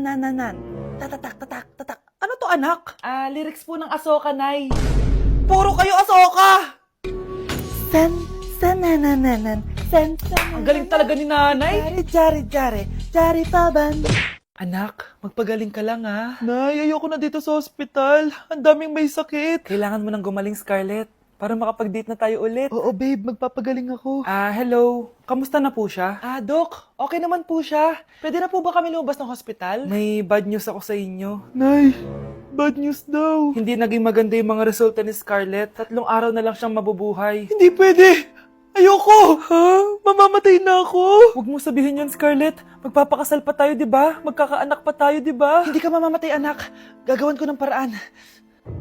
Nananan. Tatatak, tatak, tatak. Ano to, anak? Lyrics po ng Asoka, Nay. Puro kayo Asoka! San, sananananan. San, Ang galing talaga ni Nanay. Jari, jari, jari paban. Anak, magpagaling ka lang ha. Nay, ayoko na dito sa ospital. Ang daming may sakit. Kailangan mo nang gumaling, Scarlett, para makapag-date na tayo ulit. Oo, babe. Magpapagaling ako. Hello. Kamusta na po siya? Doc. Okay naman po siya. Pwede na po ba kami lumabas ng hospital? May bad news ako sa inyo. Nay, bad news daw. Hindi naging maganda yung mga resulta ni Scarlett. 3 araw na lang siyang mabubuhay. Hindi pwede. Ayoko. Ha? Mamamatay na ako. Huwag mo sabihin yun, Scarlett. Magpapakasal pa tayo, di ba? Magkakaanak pa tayo, di ba? Hindi ka mamamatay, anak. Gagawan ko ng paraan.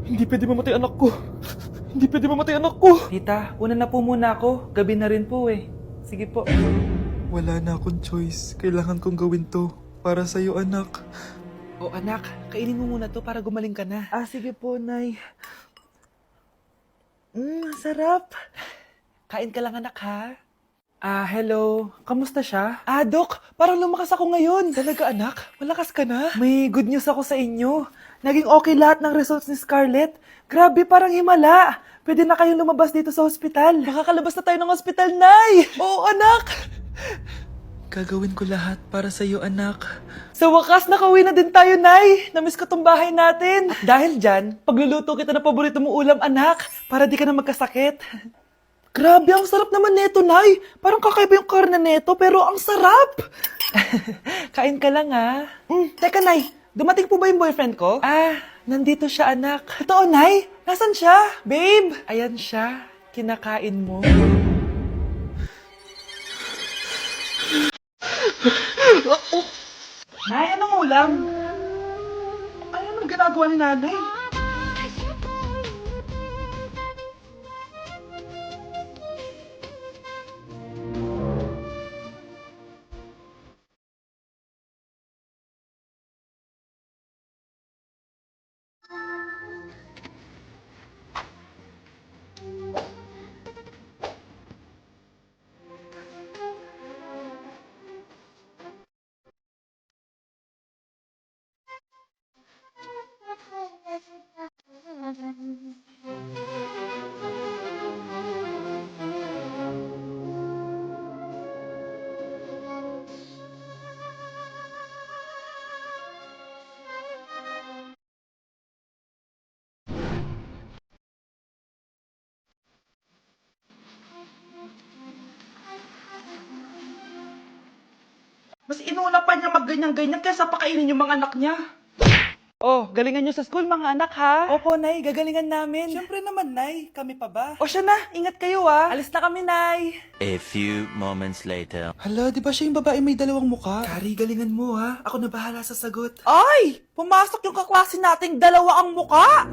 Hindi pwede mamatay anak ko. Hindi pwede mamatay anak ko. Tita, una na po muna ako. Gabi na rin po eh. Sige po. Wala na akong choice. Kailangan kong gawin to. Para sa'yo, anak. O anak, kainin mo muna to para gumaling ka na. Sige po, Nay. Sarap. Kain ka lang, anak, ha? Hello. Kamusta siya? Doc, parang lumakas ako ngayon. Talaga, anak? Malakas ka na? May good news ako sa inyo. Naging okay lahat ng results ni Scarlett. Grabe, parang himala. Pwede na kayong lumabas dito sa ospital. Makakalabas na tayo ng ospital, Nay! Oo, anak! Gagawin ko lahat para sa'yo, anak. Sa wakas, nakauwi na din tayo, Nay! Namiss ko tong bahay natin. At dahil dyan, pagluluto kita na paborito mong ulam, anak, para di ka na magkasakit. Grabe, ang sarap naman neto, Nay! Parang kakaiba yung karne neto, pero ang sarap! Kain ka lang, ha? Teka, Nay, dumating po ba yung boyfriend ko? Nandito siya, anak. Totoo, Nay? Nasaan siya? Babe! Ayan siya. Kinakain mo. Nay, anong ulam? Ano nang ginagawa ni nanay? Mas inuna pa niya magganyan-ganyan kaysa pakainin yung mga anak niya. Oh, galingan nyo sa school, mga anak, ha? Opo, Nay, gagalingan namin. Siyempre naman, Nay. Kami pa ba? O siya na, ingat kayo ah. Alis na kami, Nay. A few moments later. Hala, di ba siya yung babae may dalawang muka? Kari, galingan mo, ha? Ako na bahala sa sagot. Ay! Pumasok yung kaklase nating dalawa ang muka!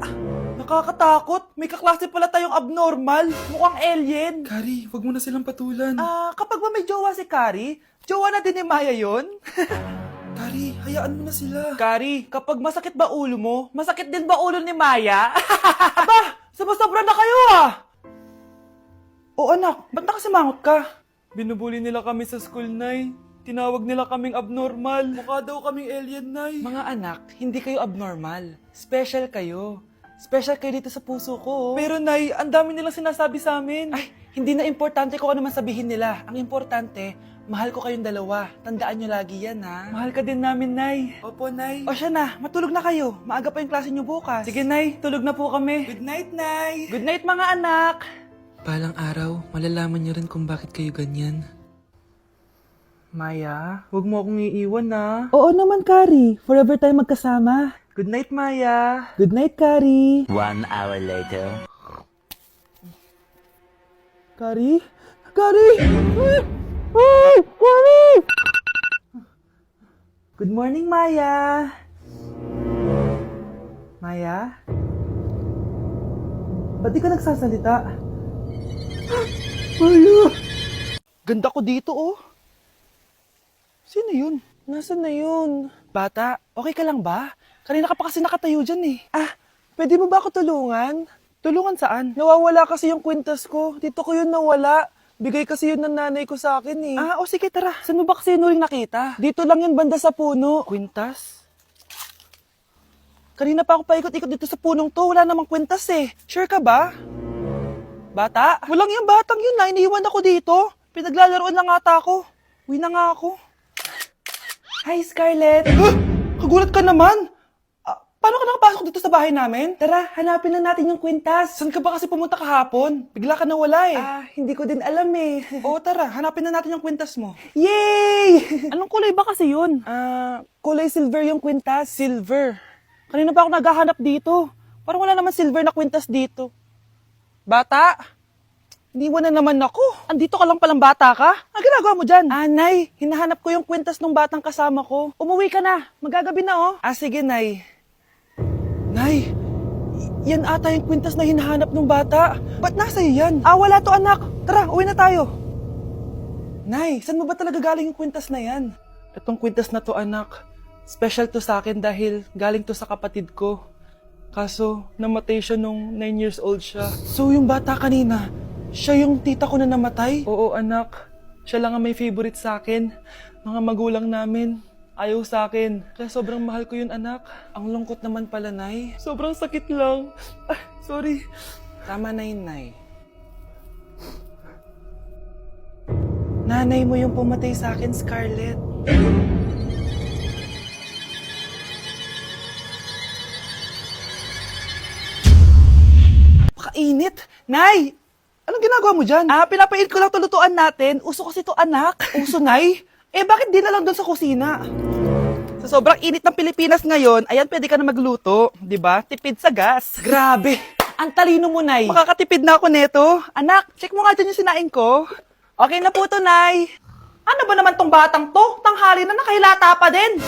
Nakakatakot. May kaklase pala tayong abnormal. Mukhang alien. Kari, wag mo na silang patulan. Kapag ba may jowa si Kari, jowa na din ni Maya yun? Kari, hayaan mo na sila. Kari, kapag masakit ba ulo mo, masakit din ba ulo ni Maya? Aba, sobra na kayo ah! O anak, ba't nakasimangot ka? Binubuli nila kami sa school, Nay. Tinawag nila kaming abnormal. Mukha daw kaming alien, Nay. Mga anak, hindi kayo abnormal. Special kayo. Special kayo dito sa puso ko. Pero Nay, ang dami nilang sinasabi sa amin. Ay, hindi na importante kung ano man sabihin nila. Ang importante, mahal ko kayong dalawa. Tandaan nyo lagi yan, ha? Mahal ka din namin, Nay. Opo, Nay. O siya na, matulog na kayo. Maaga pa yung klase nyo bukas. Sige, Nay. Tulog na po kami. Good night, Nay. Good night, mga anak. Palang araw, malalaman niyo rin kung bakit kayo ganyan. Maya, huwag mo akong iiwan, na. Oo naman, Kari. Forever tayo magkasama. Good night, Maya. Good night, Kari. 1 hour later. Kari? Kari! Ay! Kari! Good morning, Maya. Maya? Ba't di ka nagsasalita? Maya! Ganda ko dito, oh. Sino yun? Nasaan na yun? Bata, okay ka lang ba? Kanina ka pa kasi nakatayo dyan eh. Pwede mo ba ako tulungan? Tulungan saan? Nawawala kasi yung kwintas ko. Dito ko yun nawala. Bigay kasi yun ng nanay ko sa akin eh. O sige tara. Saan mo ba kasi yun uling nakita? Dito lang yun banda sa puno. Quintas? Kanina pa ako paikot-ikot dito sa punong to. Wala namang kwintas eh. Sure ka ba? Bata? Walang yung batang yun na. Iniwan ako dito. Pinaglalaroan lang ata ako. Uwi na nga ako. Hi, Scarlett! Kagulat ka naman. Paano ka nakapasok dito sa bahay namin? Tara, hanapin lang natin yung kwintas. Saan ka ba kasi pumunta kahapon? Bigla ka nawala eh. Hindi ko din alam eh. Oo, tara. Hanapin na natin yung kwintas mo. Yay! Anong kulay ba kasi yun? Kulay silver yung kwintas. Silver. Kanina pa ako naghahanap dito. Parang wala naman silver na kwintas dito. Bata? Iniwan na naman ako. Andito ka lang palang bata ka? Ang ginagawa mo dyan? Nay, hinahanap ko yung kwintas ng batang kasama ko. Umuwi ka na. Magagabi na oh. Sige, Nay. Nay, yan ata yung kwintas na hinahanap ng bata. Ba't nasa iyo yan? Wala to anak. Tara, uwi na tayo. Nay, saan mo ba talaga galing yung kwintas na yan? Itong kwintas na to, anak, special to sa akin dahil galing to sa kapatid ko. Kaso, namatay siya nung 9 years old siya. So, yung bata kanina, siya yung tita ko na namatay? Oo, anak. Siya lang ang may favorite sa akin. Mga magulang namin, ayaw sa akin. Kaya sobrang mahal ko yun, anak. Ang lungkot naman pala, Nay. Sobrang sakit lang. Sorry. Tama na yun, Nay. Nanay mo yung pumatay sa akin, Scarlett. Pakainit. Nay! Anong ginagawa mo dyan? Pinapainit ko lang to lutuan natin. Uso kasi to, anak. Uso, Nay? Bakit di na lang doon sa kusina? Sa sobrang init ng Pilipinas ngayon, ayan, pwede ka na magluto. 'Di ba? Tipid sa gas. Grabe! Ang talino mo, Nay. Makakatipid na ako neto. Anak, check mo nga dyan yung sinain ko. Okay na po to, Nay. Ano ba naman tong batang to? Tanghali na nakahilata pa din.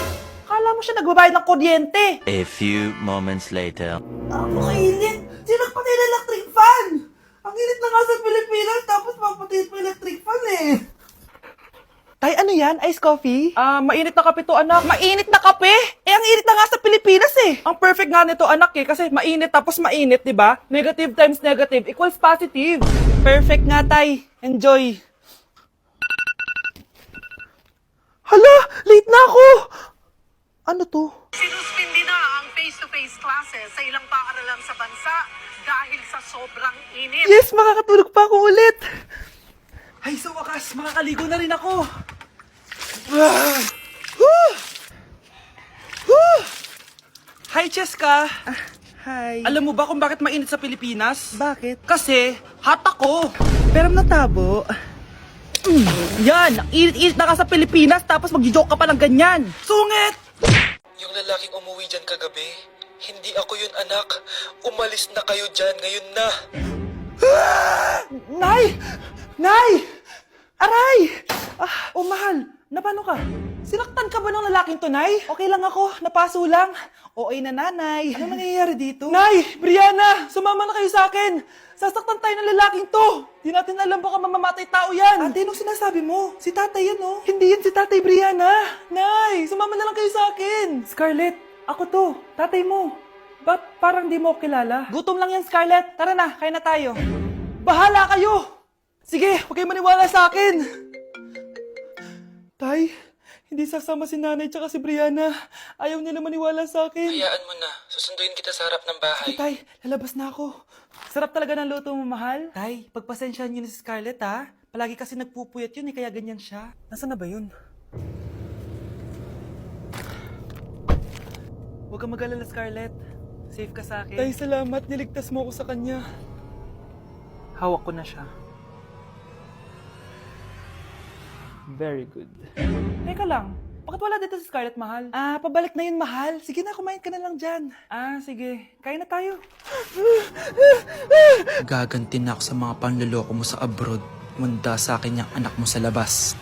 Kala mo siya nagbabayad ng kuryente. A few moments later. Napakainit! Sinakpatay na electric fan! Ang init na nga sa Pilipinas, tapos mapatay pa electric fan eh. Tay, ano yan? Ice coffee? Mainit na kape to, anak. Mainit na kape? Ang init na nga sa Pilipinas eh. Ang perfect nga nito, anak eh, kasi mainit tapos mainit, di ba? Negative times negative equals positive. Perfect nga, Tay. Enjoy. Hala! Late na ako! Ano to? Sinuspindi na ang face-to-face classes sa ilang paaralan sa bansa dahil sa sobrang init. Yes, makakatulog pa ako ulit. Ay, sa wakas, makakaligo na rin ako. Hi, Cheska. Hi. Alam mo ba kung bakit mainit sa Pilipinas? Bakit? Kasi, hot ako. Pero natabo. Yan, ang init-init na ka sa Pilipinas tapos mag-joke ka pa ng ganyan. Sungit! Yung lalaking umuwi dyan kagabi, hindi ako yun, anak. Umalis na kayo dyan ngayon na. Nay! Nay! Aray! Mahal, napano ka? Sinaktan ka ba ng lalaking to, Nay? Okay lang ako, napaso lang. Okay na, nanay. Ano nangyayari dito? Nay! Brianna! Sumama na kayo sa akin! Sasaktan tayo ng lalaking to! Di natin alam baka mamamatay tao yan! Ate, anong sinasabi mo? Si tatay yan, oh. Hindi yan si Tatay Brianna! Nay! Sumama na lang kayo sa akin! Scarlett, ako to. Tatay mo. Ba't parang di mo ako kilala? Gutom lang yan, Scarlett. Tara na, kain na tayo. Bahala kayo! Sige, huwag kayo maniwala sa akin! Tay, hindi sasama si nanay tsaka si Brianna. Ayaw nila maniwala sa akin. Hayaan mo na. Susunduin kita sa harap ng bahay. Tay, lalabas na ako. Sarap talaga ng luto mo, mahal. Tay, pagpasensyahan niyo na si Scarlett, ha? Palagi kasi nagpupuyat yun, kaya ganyan siya. Nasaan na ba yun? Huwag kang mag-alala, Scarlett. Safe ka sa akin. Tay, salamat. Niligtas mo ako sa kanya. Hawak ko na siya. Very good. Teka lang, bakit wala dito si Scarlett, mahal? Pabalik na yun, mahal. Sige na, kumain ka na lang dyan. Sige. Kain na tayo. Gaganti na ako sa mga panloloko mo sa abroad. Manda sa akin yung anak mo sa labas.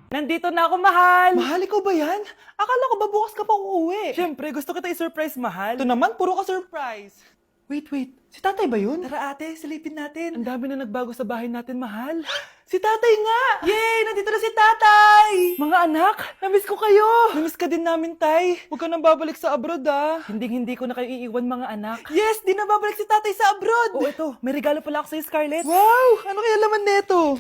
Nandito na ako, mahal. Mahal, ikaw ba yan? Akala ko ba bukas ka pa uuwi? Siyempre, gusto kita i-surprise, mahal. Ito naman, puro ka surprise. Wait. Si tatay ba yun? Tara ate, silipin natin. Ang dami na nagbago sa bahay natin, mahal. Si tatay nga! Yay! Nandito na si tatay! Mga anak, namiss ko kayo! Namiss ka din namin, tay. Huwag ka nang babalik sa abroad, ah. Hindi ko na kayo iiwan, mga anak. Yes! Di na babalik si tatay sa abroad! Oh, ito. May regalo pala ako sa'yo, Scarlett. Wow! Ano kaya laman neto?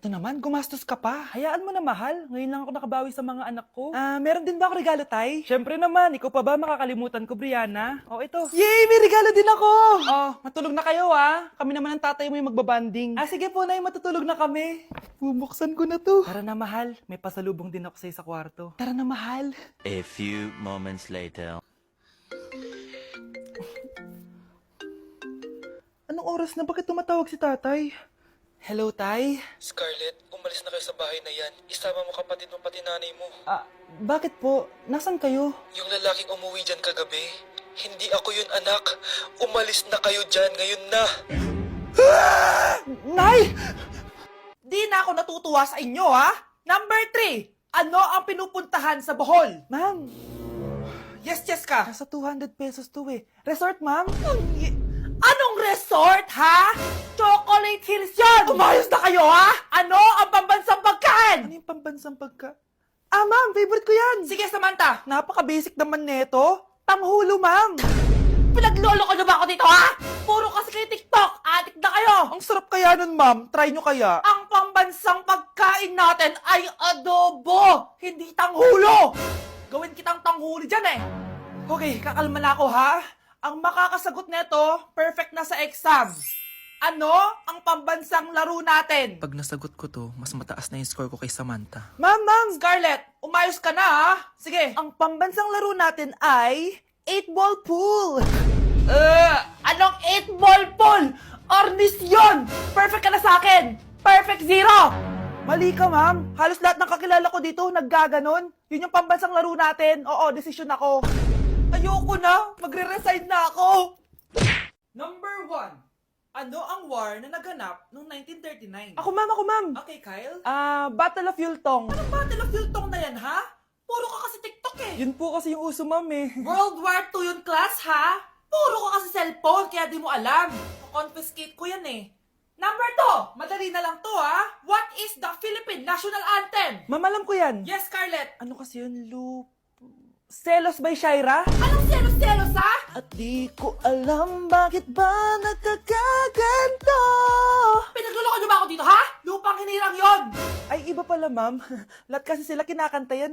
Eto naman, gumastos ka pa. Hayaan mo na, mahal. Ngayon lang ako nakabawi sa mga anak ko. Meron din ba ako regalo, Tay? Syempre naman, ikaw pa ba makakalimutan ko, Brianna? Oh, ito. Yay! May regalo din ako! Oh, matulog na kayo, Kami naman ang tatay mo yung magbabanding. Sige po, Nay, matutulog na kami. Bubuksan ko na to. Tara na, mahal. May pasalubong din ako sa'yo sa kwarto. Tara na, mahal. A few moments later. Anong oras na? Bakit tumatawag si tatay? Hello, Tay? Scarlett, umalis na kayo sa bahay na yan. Isama mo kapatid mo pati nanay mo. Bakit po? Nasaan kayo? Yung lalaking umuwi dyan kagabi, hindi ako yun anak. Umalis na kayo dyan ngayon na. Nay! Di na ako natutuwa sa inyo, Number 3, ano ang pinupuntahan sa Bohol? Ma'am. Yes ka. Nasa 200 pesos to Resort, ma'am? Anong resort, Chocolate Hills yun! Umayos na kayo, Ano ang pambansang pagkain? Ano yung pambansang pagkain? Ma'am, favorite ko yan! Sige, Samantha! Napaka-basic naman neto. Tanghulo, ma'am! Pinaglolo ko na ba ako dito, Puro kasi kayo TikTok! Adik na kayo! Ang sarap kaya nun, ma'am. Try nyo kaya. Ang pambansang pagkain natin ay adobo! Hindi tanghulo! Gawin kitang tanghuli dyan, Okay, kakalma na ako, Ang makakasagot neto, perfect na sa exam. Ano ang pambansang laro natin? Pag nasagot ko to, mas mataas na yung score ko kay Samantha. Ma'am! Scarlett, umayos ka na, Sige. Ang pambansang laro natin ay 8-ball pool. Anong 8-ball pool? Ornis yun! Perfect ka na sa akin! Perfect 0! Mali ka, ma'am. Halos lahat ng kakilala ko dito naggaganon. Yun yung pambansang laro natin. Oo, desisyon ako. Ayoko na. Magre-resign na ako. Number 1. Ano ang war na naganap noong 1939? Ako, ma'am. Okay, Kyle. Battle of Yultong. Anong Battle of Yultong na yan, Puro ka kasi TikTok Yun po kasi yung uso, ma'am World War II yun, class, Puro ka kasi cellphone, kaya di mo alam. Confiscate ko yan, Number 2. Madali na lang to, What is the Philippine National Anthem? Ma'am, alam ko yan. Yes, Scarlett. Ano kasi yun, Selos by Shaira? Anong selos-selos, At di ko alam bakit ba nagkakaganto. Pinagluloko niyo ba ako dito, Lupang hinirang yon. Ay, iba pala, ma'am. Lahat kasi sila kinakanta yan.